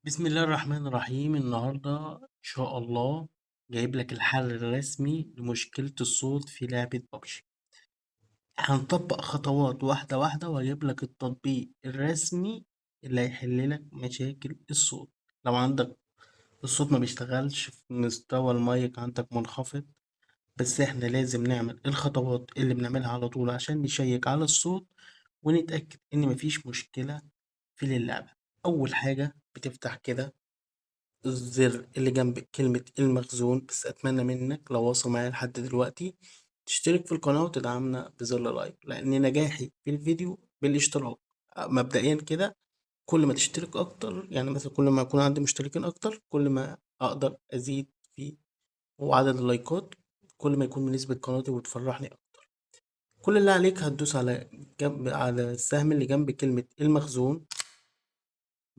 بسم الله الرحمن الرحيم. النهاردة إن شاء الله جايب لك الحل الرسمي لمشكلة الصوت في لعبة ببجي. هنطبق خطوات واحدة واحدة وأجيب لك التطبيق الرسمي اللي هيحل لك مشاكل الصوت. لو عندك الصوت ما بيشتغلش في مستوى المايك عندك منخفض، بس احنا لازم نعمل الخطوات اللي بنعملها على طول عشان نشيك على الصوت ونتأكد إن مفيش مشكلة في اللعبة. أول حاجة بتفتح كده الزر اللي جنب كلمة المخزون، بس أتمنى منك لو واصل معايا لحد دلوقتي تشترك في القناة وتدعمنا بزر لايك، لأن نجاحي في الفيديو بالاشتراك. مبدئيا كده كل ما تشترك أكتر، يعني مثلا كل ما يكون عندي مشتركين أكتر كل ما أقدر أزيد في وعدد اللايكات، كل ما يكون بنسبة قناتي وتفرحني أكتر. كل اللي عليك هتدوس على على السهم اللي جنب كلمة المخزون،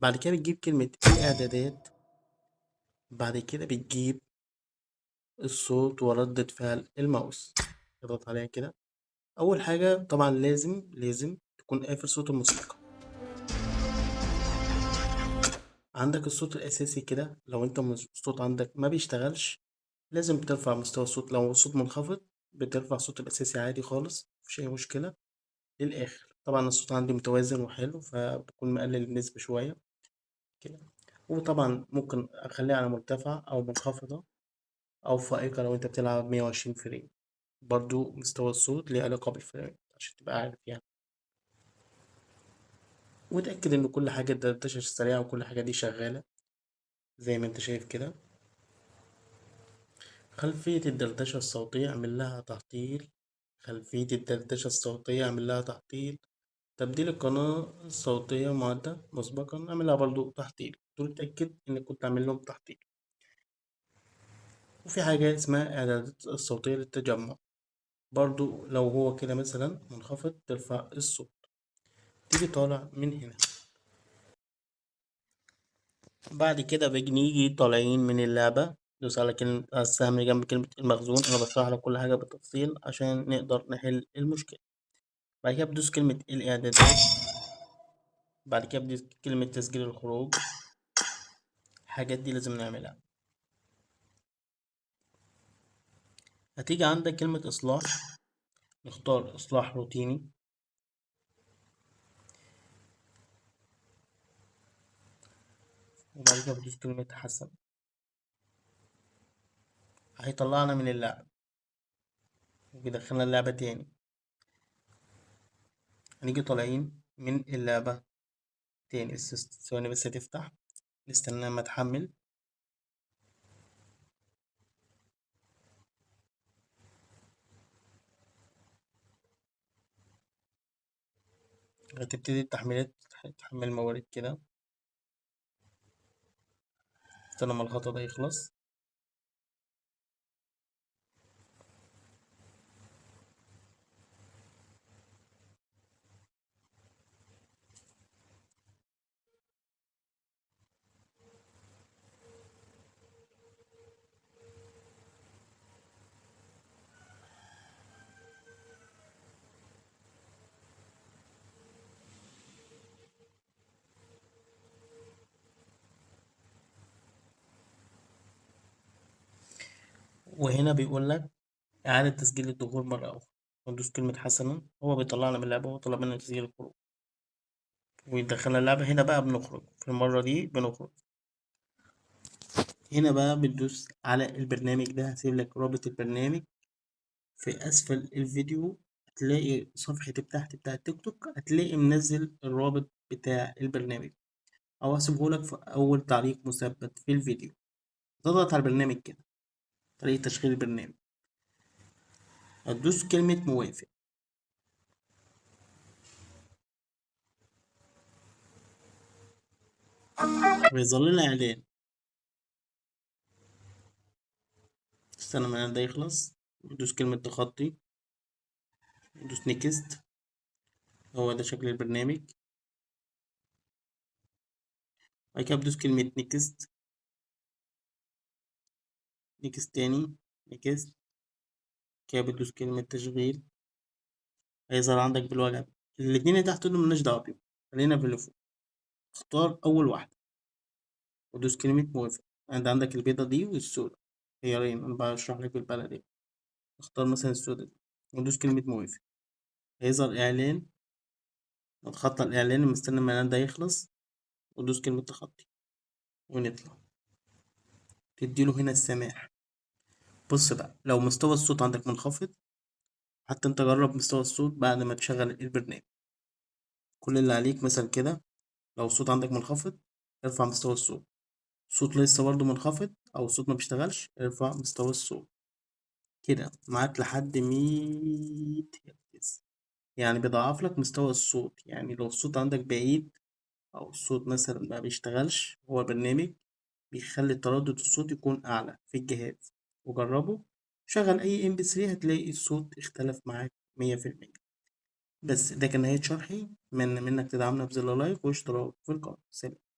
بعد كده بتجيب كلمة الإعدادات، بعد كده بتجيب الصوت وردة فعل الماوس، اضغط عليها كده. أول حاجة طبعا لازم تكون قافل صوت الموسيقى. عندك الصوت الأساسي كده، لو أنت الصوت عندك ما بيشتغلش لازم ترفع مستوى الصوت. لو الصوت منخفض بترفع الصوت الأساسي عادي خالص، مفيش أي مشكلة للآخر. طبعا الصوت عندي متوازن وحلو فبكون مقلل النسبة شوية كده. وطبعا ممكن أخليها على مرتفع أو منخفضة أو فائقة لو أنت بتلعب 120 فريم. برضو مستوى الصوت ليه علاقة بالفريم عشان تبقى عارف يعني. وتأكد إن كل حاجة الدردشة السريعة وكل حاجة دي شغالة زي ما أنت شايف كده. خلفية الدردشة الصوتية اعمل لها تعطيل. خلفية الدردشة الصوتية اعمل لها تعطيل. تبديل القناة الصوتية معدة مسبقا اعمل لها برضو تعطيل. دول اتأكد إنك كنت عامل لهم تعطيل. وفي حاجة اسمها إعدادات الصوتية للتجمع، برضو لو هو كده مثلا منخفض ترفع الصوت. تيجي طالع من هنا، بعد كده بنيجي طالعين من اللعبة. دوس على كلمة على السهم اللي جنب كلمة المخزون، أنا بشرح لك كل حاجة بالتفصيل عشان نقدر نحل المشكلة. بعد كده بدوس كلمة الإعدادات، بعد كده بدوس كلمة تسجيل الخروج. الحاجات دي لازم نعملها. هتيجي عندك كلمة إصلاح، نختار إصلاح روتيني. وبعد كده بدوس كلمة حسن، هيطلعنا من اللعبة وبيدخلنا اللعبة تاني. هنيجي طالعين من اللعبة تاني، بس ثواني بس هتفتح، نستنى لما تحمل. هتبتدي التحميلات تحمل موارد كده. استنى لما الخطأ ده يخلص. وهنا بيقول لك إعادة تسجيل الدخول مرة أخرى. وندوس كلمة حسنا، هو بيطلعنا من اللعبة وطلب منا تسجيل الخروج ويدخلنا اللعبة. هنا بقى بنخرج، في المرة دي بنخرج. هنا بقى بتدوس على البرنامج ده، هسيب لك رابط البرنامج في أسفل الفيديو. هتلاقي صفحة تحت بتاع التيك توك، هتلاقي منزل الرابط بتاع البرنامج، أو هسيبه لك في أول تعليق مثبت في الفيديو. تضغط على البرنامج كده، طريقة تشغيل البرنامج، هتدوس كلمة موافق. ويظل لنا إعلان، استنى ما ده يخلص. ندوس كلمة تخطي، ندوس نيكست. هو ده شكل البرنامج. بعد كده بدوس كلمة نيكست، نيكست تاني، نيكست. كده بتدوس كلمة تشغيل، هيظهر عندك بالواجهة. الاتنين اللي تحت دول ملناش دعوة بيهم، خلينا في اللي فوق. اختار أول واحدة. ودوس كلمة موافق. انت عندك البيضة دي والسودة، خيارين، انا بشرح لك بالبلدي. اختار مثلا السودة دي ودوس كلمة موافق. هيظهر اعلان، نتخطى الاعلان، مستني الاعلان ده يخلص، ودوس كلمة تخطي ونطلع. تديله هنا السماح. بص بقى، لو مستوى الصوت عندك منخفض، حتى انت جرب مستوى الصوت بعد ما تشغل البرنامج. كل اللي عليك مثلا كده، لو الصوت عندك منخفض ارفع مستوى الصوت، الصوت لسه برضه منخفض او الصوت ما بيشتغلش، ارفع مستوى الصوت كده معاك لحد 100 هرتز. يعني بيضاعف لك مستوى الصوت. يعني لو الصوت عندك بعيد او الصوت مثلا ما بيشتغلش، هو برنامج بيخلي تردد الصوت يكون اعلى في الجهاز. وجربه، شغل اي ام بي 3 هتلاقي الصوت اختلف معاك 100%. بس ده كان نهاية شرحي. من منك تدعمنا بزر لايك واشتراك في القناة. سلام.